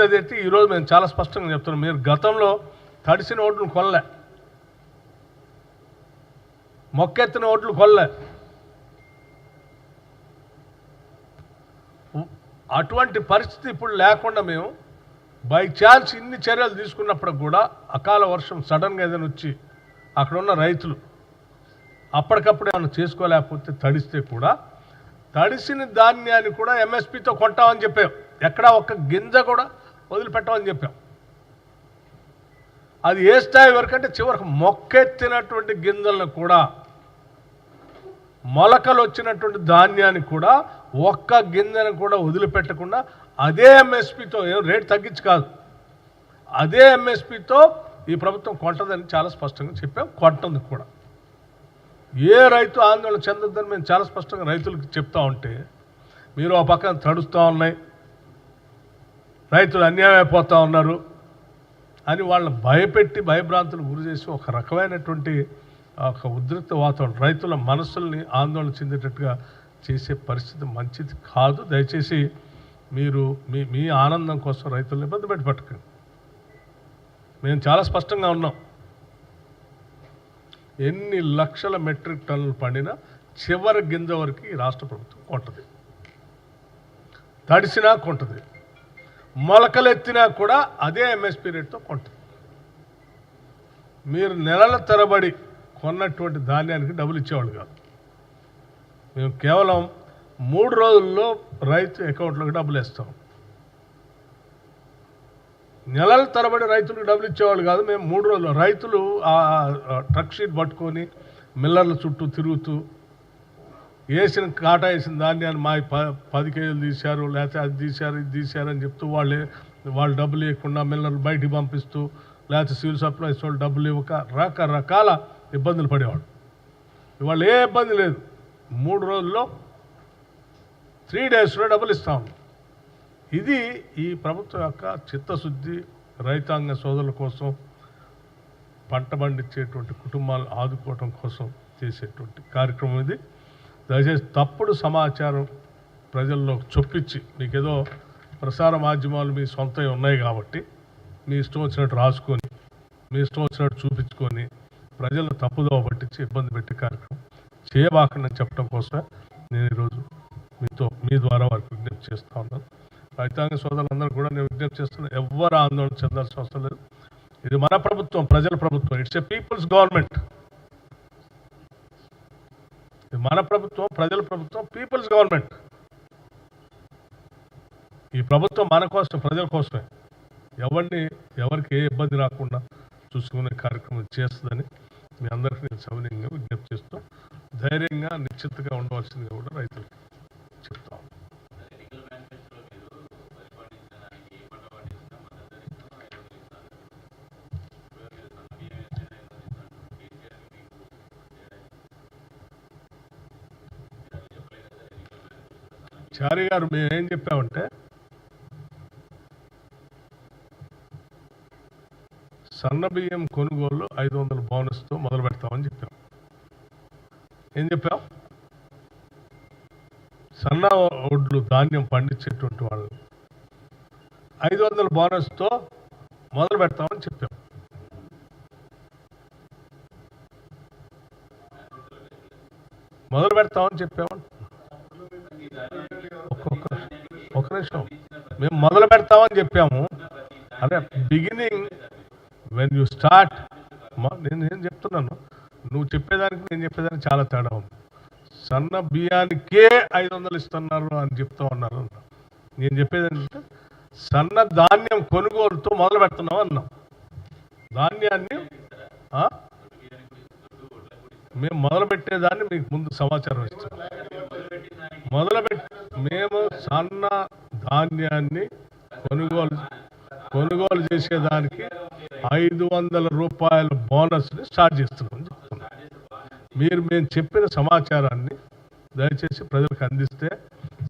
అదైతే ఈరోజు మేము చాలా స్పష్టంగా చెప్తున్నాం. మీరు గతంలో తడిసిన ఓట్లు కొనలే, మొక్కెత్తిన ఓట్లు కొనలే. అటువంటి పరిస్థితి ఇప్పుడు లేకుండా మేము బై ఛాన్స్ ఇన్ని చర్యలు తీసుకున్నప్పుడు కూడా అకాల వర్షం సడన్గా ఏదైనా వచ్చి అక్కడ ఉన్న రైతులు అప్పటికప్పుడు ఏమైనా చేసుకోలేకపోతే తడిస్తే కూడా తడిసిన ధాన్యాన్ని కూడా ఎంఎస్పితో కొంటామని చెప్పాం. ఎక్కడా ఒక్క గింజ కూడా వదిలిపెట్టామని చెప్పాం. అది ఏ స్థాయి వరకు అంటే చివరికి మొక్కెత్తినటువంటి గింజలను కూడా, మొలకలు వచ్చినటువంటి ధాన్యాన్ని కూడా ఒక్క గింజను కూడా వదిలిపెట్టకుండా అదే ఎంఎస్పితో, ఏం రేటు తగ్గించి కాదు, అదే ఎంఎస్పితో ఈ ప్రభుత్వం కొంటదని చాలా స్పష్టంగా చెప్పాం. కొంటుంది కూడా. ఏ రైతు ఆందోళన చెందొద్దని మేము చాలా స్పష్టంగా రైతులకు చెప్తా ఉంటే మీరు ఆ పక్కన తడుస్తూ ఉన్నాయి, రైతులు అన్యాయం అయిపోతూ ఉన్నారు అని వాళ్ళని భయపెట్టి భయభ్రాంతులు గురి చేసి ఒక రకమైనటువంటి ఒక ఉద్రిక్త వాతావరణం, రైతుల మనస్సుల్ని ఆందోళన చెందేటట్టుగా చేసే పరిస్థితి మంచిది కాదు. దయచేసి మీరు మీ ఆనందం కోసం రైతులను ఇబ్బంది పెట్టకండి. మేము చాలా స్పష్టంగా ఉన్నాం. ఎన్ని లక్షల మెట్రిక్ టన్నులు పండినా చివరి గింజ వరకు ఈ రాష్ట్ర ప్రభుత్వం కొంటది, తడిసినా కొంటది, మొలకలెత్తినా కూడా అదే ఎంఎస్పీ రేట్తో కొంటది. మీరు నెలల తరబడి కొన్నటువంటి ధాన్యానికి డబ్బులు ఇచ్చేవాళ్ళు కాదు. మేము కేవలం 3 రోజుల్లో రైతు అకౌంట్లోకి డబ్బులు వేస్తాం. నెలల తరబడి రైతులకు డబ్బులు ఇచ్చేవాళ్ళు కాదు. మేము 3 రోజులు రైతులు ఆ ట్రక్ షీట్ పట్టుకొని మిల్లర్ల చుట్టూ తిరుగుతూ వేసిన కాటా వేసిన ధాన్యాన్ని మా 10 కేజీలు తీశారు, లేకపోతే అది తీశారు ఇది తీశారు అని చెప్తూ వాళ్ళు డబ్బులు ఇవ్వకుండా మిల్లర్లు బయటికి పంపిస్తూ, లేకపోతే సివిల్ సప్లైస్ వాళ్ళు డబ్బులు ఇవ్వక రకరకాల ఇబ్బందులు పడేవాడు. ఇవాళ ఏ ఇబ్బంది లేదు. 3 రోజుల్లో 3 డేస్లో డబ్బులు ఇస్తాం. ఇది ఈ ప్రభుత్వం యొక్క చిత్తశుద్ధి, రైతాంగ సోదరుల కోసం, పంట పండించేటువంటి కుటుంబాలు ఆదుకోవడం కోసం చేసేటువంటి కార్యక్రమం ఇది. దయచేసి తప్పుడు సమాచారం ప్రజల్లో చొప్పించి, మీకేదో ప్రసార మాధ్యమాలు మీ సొంతవి ఉన్నాయి కాబట్టి మీ ఇష్టం వచ్చినట్టు రాసుకొని, మీ ఇష్టం వచ్చినట్టు చూపించుకొని ప్రజలను తప్పుదోవ పట్టించి ఇబ్బంది పెట్టే కార్యక్రమం చేయబాకండి చెప్పడం కోసమే నేను ఈరోజు మీ ద్వారా వారికి విజ్ఞప్తి చేస్తూ ఉన్నాను. రైతాంగ సోదరులందరూ కూడా నేను విజ్ఞప్తి చేస్తున్నాను, ఎవ్వరు ఆందోళన చెందాల్సిన అవసరం లేదు. ఇది మన ప్రభుత్వం, ప్రజల ప్రభుత్వం. It's a people's government. ఇది మన ప్రభుత్వం, ప్రజల ప్రభుత్వం, పీపుల్స్ గవర్నమెంట్. ఈ ప్రభుత్వం మన కోసం, ప్రజల కోసమే. ఎవరికి ఏ ఇబ్బంది రాకుండా చూసుకునే కార్యక్రమం చేస్తుందని మీ అందరికీ నేను సవినయంగా విజ్ఞప్తి చేస్తూ ధైర్యంగా నిశ్చితగా ఉండవలసిందిగా కూడా రైతులకు చెప్తాను. చారి గారు మేమేం చెప్పామంటే, సన్న బియ్యం కొనుగోలు 500 బోనస్తో మొదలు పెడతామని చెప్పాం. ఏం చెప్పాం? సన్న ఒడ్లు ధాన్యం పండించేటువంటి వాళ్ళు 500 బోనస్తో మొదలు పెడతామని చెప్పాం. మొదలు పెడతామని చెప్పాము. ఒక నిమిషం, మేము మొదలు పెడతామని చెప్పాము. అదే బిగినింగ్ వెన్ యూ స్టార్ట్. నేను చెప్తున్నాను, నువ్వు చెప్పేదానికి నేను చెప్పేదానికి చాలా తేడా ఉంది. సన్న బియ్యానికే 500 ఇస్తున్నారు అని చెప్తా ఉన్నారు. నేను చెప్పేది ఏంటంటే సన్న ధాన్యం కొనుగోలుతో మొదలు పెడుతున్నాం అన్నాం. ధాన్యాన్ని మేము మొదలు పెట్టేదాన్ని మీకు ముందు సమాచారం ఇస్తాం. మేము సన్న ధాన్యాన్ని కొనుగోలు చేసేదానికి 500 రూపాయల బోనస్ని స్టార్ట్ చేస్తున్నామని చెప్తున్నాం. మేము చెప్పిన సమాచారాన్ని దయచేసి ప్రజలకు అందిస్తే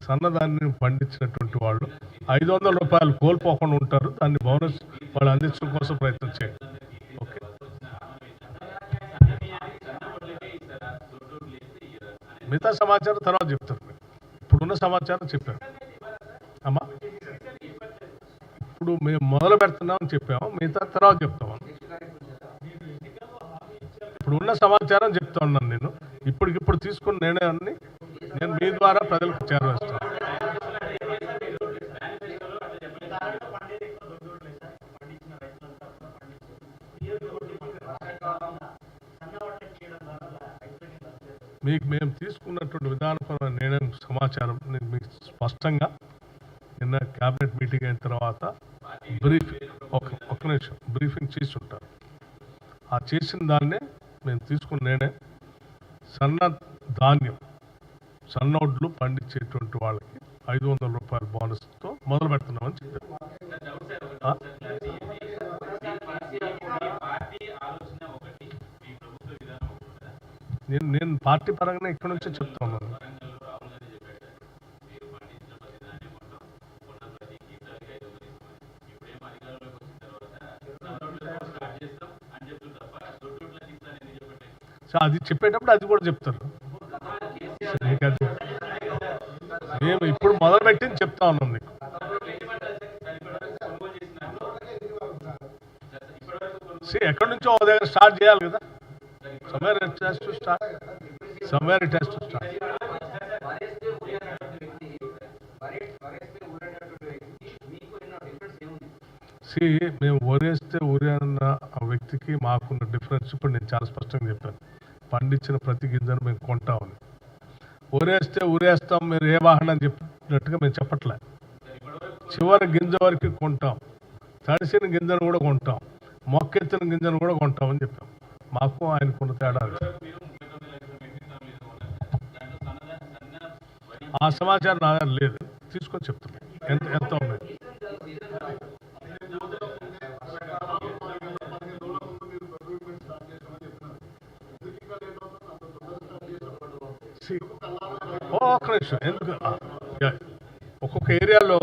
సన్నధాన్యం పండించినటువంటి వాళ్ళు 500 రూపాయలు కోల్పోకుండా ఉంటారు. దాన్ని బోనస్ వాళ్ళు అందించడం కోసం ప్రయత్నం చేయండి. ఓకే, మిగతా సమాచారం తర్వాత చెప్తారు. ఇప్పుడున్న సమాచారం చెప్పారు అమ్మా. ఇప్పుడు మేము మొదలు పెడుతున్నామని చెప్పాము, మిగతా తర్వాత చెప్తాము. ఇప్పుడు ఉన్న సమాచారం చెప్తా ఉన్నాను. నేను ఇప్పటికిప్పుడు తీసుకున్న నిర్ణయాన్ని నేను మీ ద్వారా ప్రజలకు చేరవేస్తాను. మీకు మేము తీసుకున్నటువంటి విధానపరమైన నిర్ణయం సమాచారం నేను మీకు స్పష్టంగా నిన్న క్యాబినెట్ మీటింగ్ అయిన తర్వాత ఒక నిమిషం బ్రీఫింగ్ చేసి ఉంటారు. ఆ చేసిన దాన్నే మేము తీసుకున్న నిర్ణయం సన్న ధాన్యం సన్నోడ్లు పండించేటువంటి వాళ్ళకి 500 రూపాయల బోనస్తో మొదలు పెడుతున్నామని చెప్పారు. నేను పార్టీ పరంగా ఇక్కడ నుంచే చెప్తా ఉన్నాను. అది చెప్పేటప్పుడు అది కూడా చెప్తారు. మేము ఇప్పుడు మొదలుపెట్టింది చెప్తా ఉన్నాం మీకు. ఎక్కడి నుంచో ఒక దగ్గర స్టార్ట్ చేయాలి కదా. somewhere it has to start. మేము ఊరేస్తే ఊరే అన్న ఆ వ్యక్తికి మాకున్న డిఫరెన్స్ ఇప్పుడు నేను చాలా స్పష్టంగా చెప్పాను. పండించిన ప్రతి గింజను మేము కొంటామని. ఊరేస్తే ఊరేస్తాం మీరు ఏ వాహనం చెప్పినట్టుగా మేము చెప్పట్లే. చివరి గింజ వరకు కొంటాం, తడిసిన గింజను కూడా కొంటాం, మొక్కెత్తిన గింజను కూడా కొంటామని చెప్పాం. మాకు ఆయనకున్న తేడా ఆ సమాచారం నా దగ్గర లేదు, తీసుకొని చెప్తున్నాం ఎంత ఉంది. ఒక్క నిమిషం, ఎందుకు ఒక్కొక్క ఏరియాలో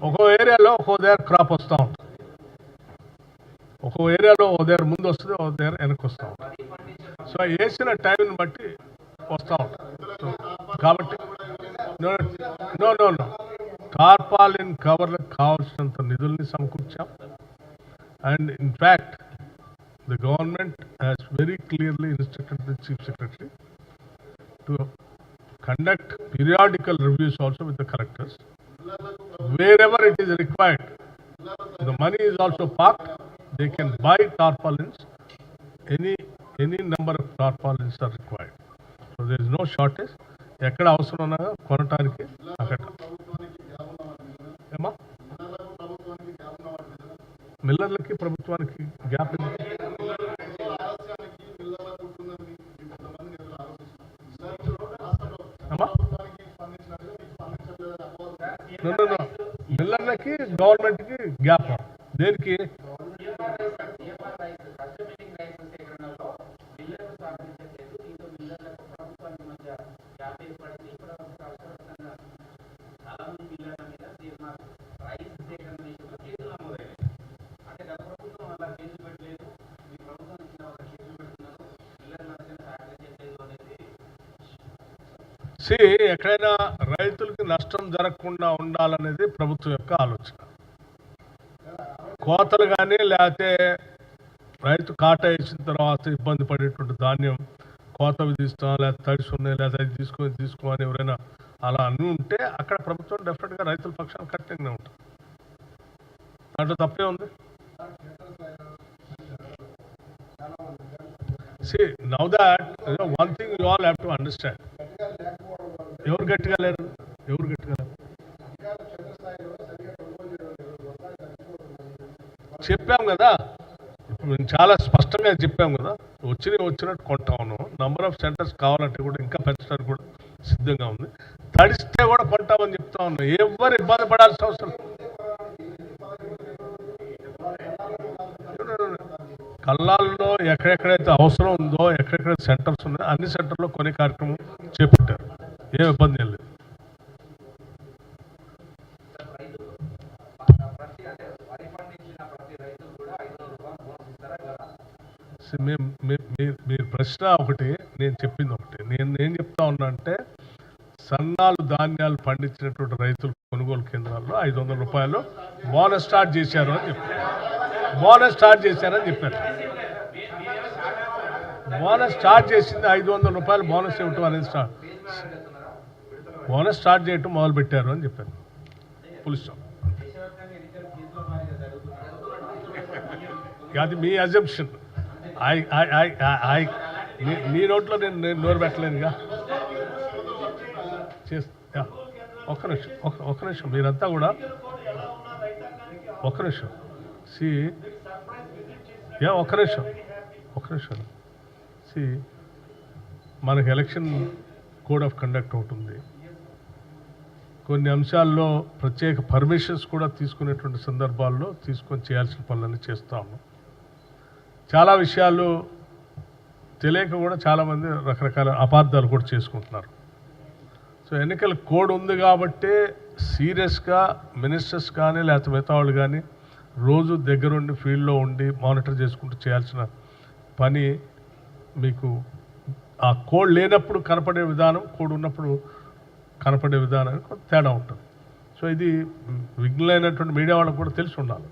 ఒక్కో ఏరియాలో ఒక్కో దగ్గర క్రాప్ వస్తూ ఉంటుంది. ఒక్కో ఏరియాలో ఓ దగ్గర ముందు వస్తుంది, ఓ దగ్గర వెనక్కి వస్తూ ఉంటుంది. సో వేసిన టైంని బట్టి వస్తూ ఉంటుంది. కాబట్టి నో టార్పాలిన్ కవర్లకు కావాల్సినంత నిధుల్ని సమకూర్చాం. And in fact the government has very clearly instructed the Chief Secretary to conduct periodical reviews also with the collectors. Wherever it is required, the money is also parked. They can buy tarpaulins. Any number of tarpaulins are required. So there is no shortage. ఎక్కడ అవసరం ఉన్నా కొనటానికి అక్కడ ఏమా మిల్లర్లకి ప్రభుత్వానికి gap మిల్లర్లకి గవర్నమెంట్కి gap దేనికి? ఎక్కడైనా రైతులకి నష్టం జరగకుండా ఉండాలనేది ప్రభుత్వం యొక్క ఆలోచన. కోతలు కానీ లేకపోతే రైతు కాటా వేసిన తర్వాత ఇబ్బంది పడేటువంటి ధాన్యం కోత విధిస్తాం, లేకపోతే తడిసి ఉన్నాయి, లేకపోతే అది తీసుకోని ఎవరైనా అలా అన్నీ ఉంటే అక్కడ ప్రభుత్వం డెఫినెట్గా రైతుల పక్షాన్ని కఠినంగా ఉంటుంది. దాంట్లో తప్పే ఉంది. Now that one thing you all have to understand. ఎవరు గట్టిగా లేరు? చెప్పాం కదా, ఇప్పుడు మేము చాలా స్పష్టంగా చెప్పాం కదా, వచ్చినట్టు కొంటాము. నంబర్ ఆఫ్ సెంటర్స్ కావాలంటే కూడా ఇంకా పెంచడానికి కూడా సిద్ధంగా ఉంది. తడిస్తే కూడా కొంటామని చెప్తా ఉన్నాం. ఎవరు ఇబ్బంది పడాల్సిన అవసరం. కల్లాల్లో ఎక్కడెక్కడైతే అవసరం ఉందో, ఎక్కడెక్కడ సెంటర్స్ ఉన్నాయో అన్ని సెంటర్లో కొనే కార్యక్రమం చేపట్టారు. ఏం ఇబ్బంది ఏం లేదు. మీరు ప్రశ్న ఒకటి, నేను చెప్పింది ఒకటి. నేను ఏం చెప్తా ఉన్నా అంటే సన్నాలు ధాన్యాలు పండించినటువంటి రైతుల కొనుగోలు కేంద్రాల్లో 500 రూపాయలు బోనస్ స్టార్ట్ చేశారు అని చెప్పారు. బోనస్ స్టార్ట్ చేసింది 500 రూపాయలు బోనస్ ఇవ్వటం అనేది బోనస్ స్టార్ట్ చేయటం మొదలు పెట్టారు అని చెప్పారు. పులిస్ అది మీ అజంప్షన్. మీ నోట్లో నేను నోరు పెట్టలేనుగా. ఒక్క నిమిషం మీరంతా కూడా ఒక్క నిమిషం మనకు ఎలక్షన్ కోడ్ ఆఫ్ కండక్ట్ ఉంటుంది. కొన్ని అంశాల్లో ప్రత్యేక పర్మిషన్స్ కూడా తీసుకునేటువంటి సందర్భాల్లో తీసుకొని చేయాల్సిన పనులన్నీ చేస్తాము. చాలా విషయాలు తెలియక కూడా చాలామంది రకరకాల అపార్థాలు కూడా చేసుకుంటున్నారు. సో ఎన్నికల కోడ్ ఉంది కాబట్టే సీరియస్గా మినిస్టర్స్ కానీ లేకపోతే మిగతా వాళ్ళు కానీ రోజు దగ్గరుండి ఫీల్డ్లో ఉండి మానిటర్ చేసుకుంటూ చేయాల్సిన పని మీకు ఆ కోడ్ లేనప్పుడు కనపడే విధానం, కోడ్ ఉన్నప్పుడు కనపడే విధానానికి కొంత తేడా ఉంటుంది. సో ఇది విఘ్నులైనటువంటి మీడియా వాళ్ళకు కూడా తెలిసి ఉండాలి.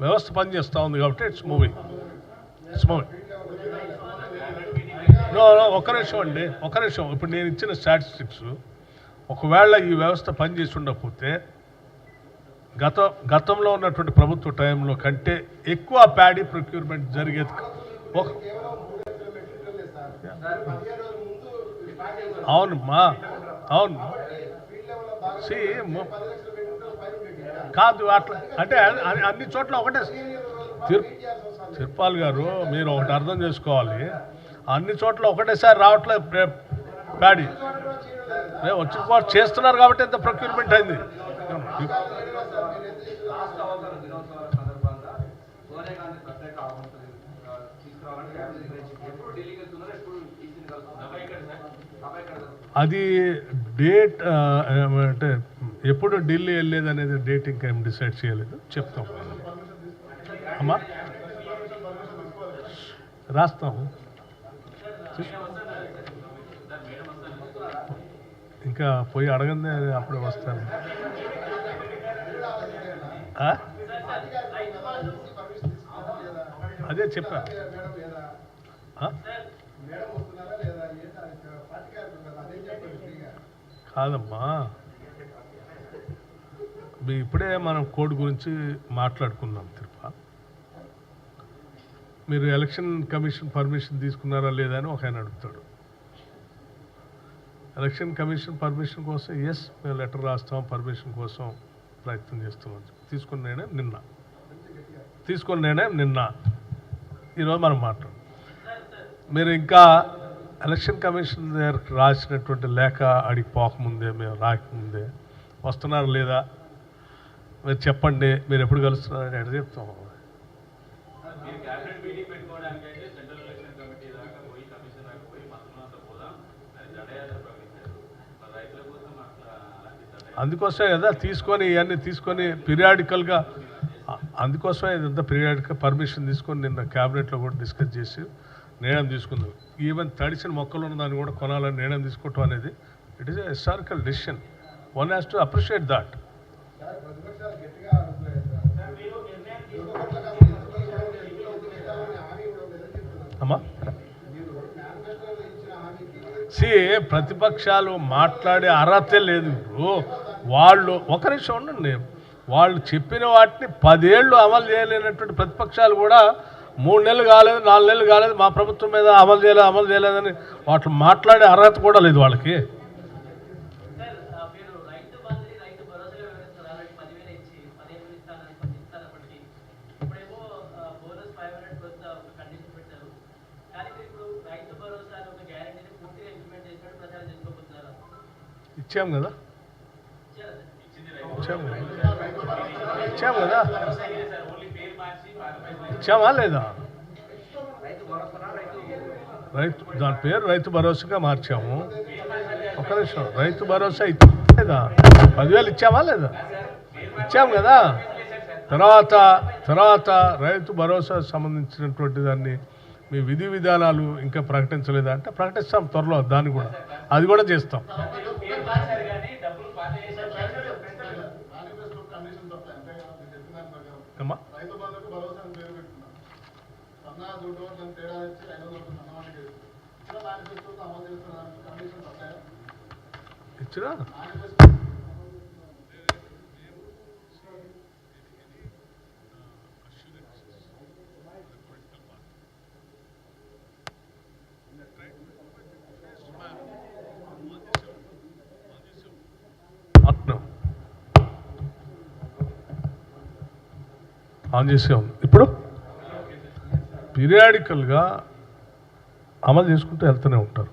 వ్యవస్థ పనిచేస్తూ ఉంది కాబట్టి ఇట్స్ మూవింగ్. ఒక్క నిమిషం అండి, ఒక్క నిమిషం. ఇప్పుడు నేను ఇచ్చిన స్టాటిస్టిక్స్ ఒకవేళ ఈ వ్యవస్థ పనిచేసి ఉండకపోతే గతంలో ఉన్నటువంటి ప్రభుత్వ టైంలో కంటే ఎక్కువ ప్యాడీ ప్రొక్యూర్మెంట్ జరిగేది. అవునమ్మా, అవును. కాదు అట్లా అంటే అన్ని చోట్ల ఒకటే. తిరుపాల్ గారు మీరు ఒకటి అర్థం చేసుకోవాలి, అన్ని చోట్ల ఒకటేసారి రావట్లేదు ప్యాడీ. వచ్చి చేస్తున్నారు కాబట్టి ఎంత ప్రొక్యూర్మెంట్ అయింది. అది డేట్ అంటే ఎప్పుడు ఢిల్లీ వెళ్ళేది అనేది డేట్ ఇంకా ఏం డిసైడ్ చేయలేదు, చెప్తాం అమ్మా, రాస్తాము. ఇంకా పోయి అడగందే అప్పుడే వస్తాను. అదే చెప్పా కాదమ్మా, ఇప్పుడే మనం కోడ్ గురించి మాట్లాడుకున్నాం. మీరు ఎలక్షన్ కమిషన్ పర్మిషన్ తీసుకున్నారా లేదా అని ఒక ఆయన అడుగుతాడు. ఎలక్షన్ కమిషన్ పర్మిషన్ కోసం ఎస్ మేము లెటర్ రాస్తాం, పర్మిషన్ కోసం ప్రయత్నం చేస్తున్నాం. తీసుకున్న నిర్ణయం నిన్న ఈరోజు మనం మాట్లాడు. మీరు ఇంకా ఎలక్షన్ కమిషన్ దగ్గరకు రాసినటువంటి లేఖ అడిగి పోకముందే, మేము రాకముందే వస్తున్నారు లేదా మీరు చెప్పండి, మీరు ఎప్పుడు కలుస్తున్నారని ఎక్కడ చెప్తాం. అందుకోసమే కదా ఇవన్నీ తీసుకొని పీరియాడికల్గా, అందుకోసమే ఇదంతా పీరియాడికల్ పర్మిషన్ తీసుకొని నిన్న క్యాబినెట్లో కూడా డిస్కస్ చేసి నిర్ణయం తీసుకుందాం. ఈవెన్ తడిసిన మొక్కలు ఉన్న దాన్ని కూడా కొనాలని నిర్ణయం తీసుకోవటం అనేది it is a historical decision. One has to appreciate that. అమ్మా ప్రతిపక్షాలు మాట్లాడే అర్హతే లేదు. వాళ్ళు ఒక నిమిషం ఉండండి, వాళ్ళు చెప్పిన వాటిని 10 ఏళ్ళు అమలు చేయలేనటువంటి ప్రతిపక్షాలు కూడా 3 నెలలు కాలేదు, 4 నెలలు కాలేదు, మా ప్రభుత్వం మీద అమలు చేయలేదని వాటిని మాట్లాడే అర్హత కూడా లేదు వాళ్ళకి. ఇచ్చాం కదా ఇచ్చామా లేదా? దాని పేరు రైతు భరోసాగా మార్చాము. ఒక నిమిషం, రైతు భరోసా ఇచ్చేదా? 10,000 ఇచ్చామా లేదా? ఇచ్చాము కదా. తర్వాత రైతు భరోసా సంబంధించినటువంటి దాన్ని మీ విధి విధానాలు ఇంకా ప్రకటించలేదా అంటే ప్రకటిస్తాం త్వరలో, దాన్ని కూడా అది కూడా చేస్తాం. అమ్మా ఇచ్చినా ఆన్ చేసే ఉంది. ఇప్పుడు పీరియాడికల్గా అమలు చేసుకుంటూ వెళ్తూనే ఉంటారు.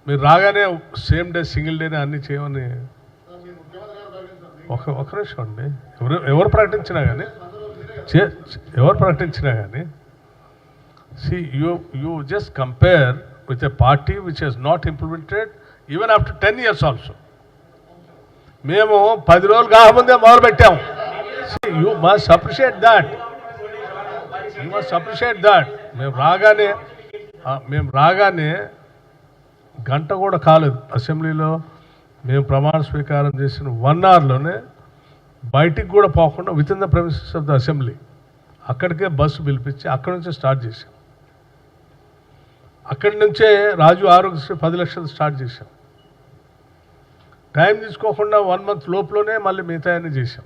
మీరు రాగానే సేమ్ డే సింగిల్ డేనే అన్నీ చేయమని ఒక నిమిషం అండి. ఎవరు ప్రకటించినా కానీ see you just compare with a party which has not implemented even after 10 years also. మేము 10 రోజులు కాకముందే మొదలు పెట్టాము. You must appreciate that. మేము రాగానే గంట కూడా కాలేదు అసెంబ్లీలో. మేము ప్రమాణ స్వీకారం చేసిన 1 అవర్లోనే బయటికి కూడా పోకుండా with in the premises of the assembly అక్కడికే బస్సు పిలిపించి అక్కడి నుంచే స్టార్ట్ చేశాం. అక్కడి నుంచే రాజు ఆరోగ్యశ్రీ 10 లక్షలు స్టార్ట్ చేశాం. టైం తీసుకోకుండా 1 మంత్ లోపలనే మళ్ళీ మిగతా అన్ని చేశాం.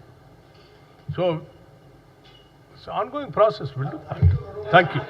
So it's ongoing process. Will do. Thank you.